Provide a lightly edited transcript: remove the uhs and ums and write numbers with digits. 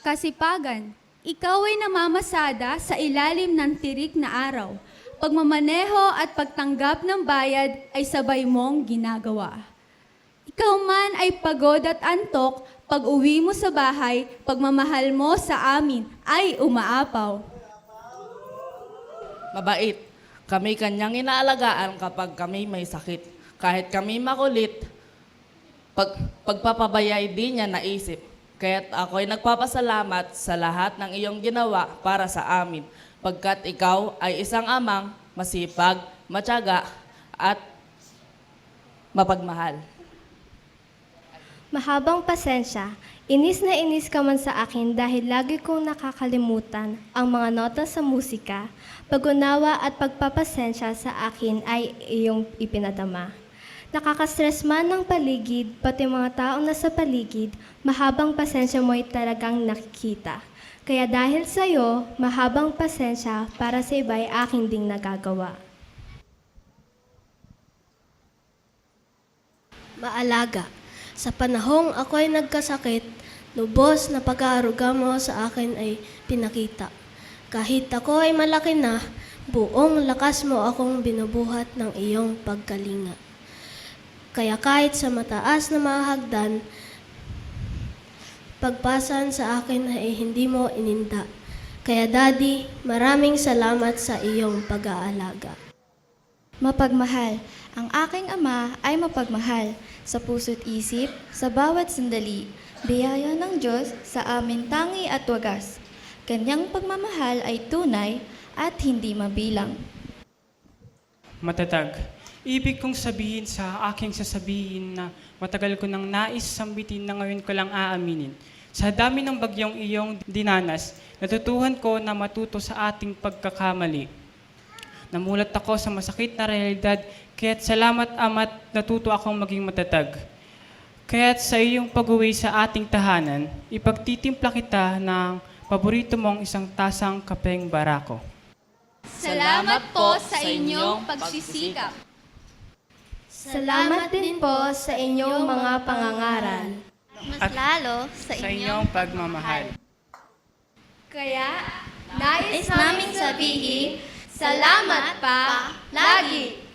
Kasipagan, ikaw ay namamasada sa ilalim ng tirik na araw. Pagmamaneho at pagtanggap ng bayad ay sabay mong ginagawa. Ikaw man ay pagod at antok, pag uwi mo sa bahay, pagmamahal mo sa amin ay umaapaw. Mabait. Kami kanyang inaalagaan kapag kami may sakit. Kahit kami makulit, pagpapabayay di niya naisip. Kaya't ako'y nagpapasalamat sa lahat ng iyong ginawa para sa amin. Pagkat ikaw ay isang amang masipag, matyaga, at mapagmahal. Mahabang pasensya, inis na inis ka man sa akin dahil lagi kong nakakalimutan ang mga nota sa musika. Pag-unawa at pagpapasensya sa akin ay iyong ipinadama. Nakakastress man ng paligid, pati mga taong nasa paligid, mahabang pasensya mo'y talagang nakikita. Kaya dahil sa'yo, mahabang pasensya para sa iba'y aking ding nagagawa. Maalaga. Sa panahong ako'y nagkasakit, lubos na pag-aaruga mo sa akin ay pinakita. Kahit ako ay malaki na, buong lakas mo akong binubuhat ng iyong pagkalinga. Kaya kahit sa mataas na mga hagdan, pagpasan sa akin ay hindi mo ininda. Kaya Daddy, maraming salamat sa iyong pag-aalaga. Mapagmahal. Ang aking ama ay mapagmahal sa puso't isip, sa bawat sandali. Biyaya ng Diyos sa amin tangi at wagas. Kanyang pagmamahal ay tunay at hindi mabilang. Matatag. Ibig kong sabihin sa aking sasabihin na matagal ko nang nais sambitin na ngayon ko lang aaminin. Sa dami ng bagyong iyong dinanas, natutuhan ko na matuto sa ating pagkakamali. Namulat ako sa masakit na realidad, kaya't salamat Ama't natuto akong maging matatag. Kaya't sa iyong pag-uwi sa ating tahanan, ipagtitimpla kita ng paborito mong isang tasang kapeng barako. Salamat po sa inyong pagsisikap. Salamat din po sa inyong mga pangangaral. Mas lalo sa inyong pagmamahal. Kaya, nais naming sabihin, salamat pa lagi!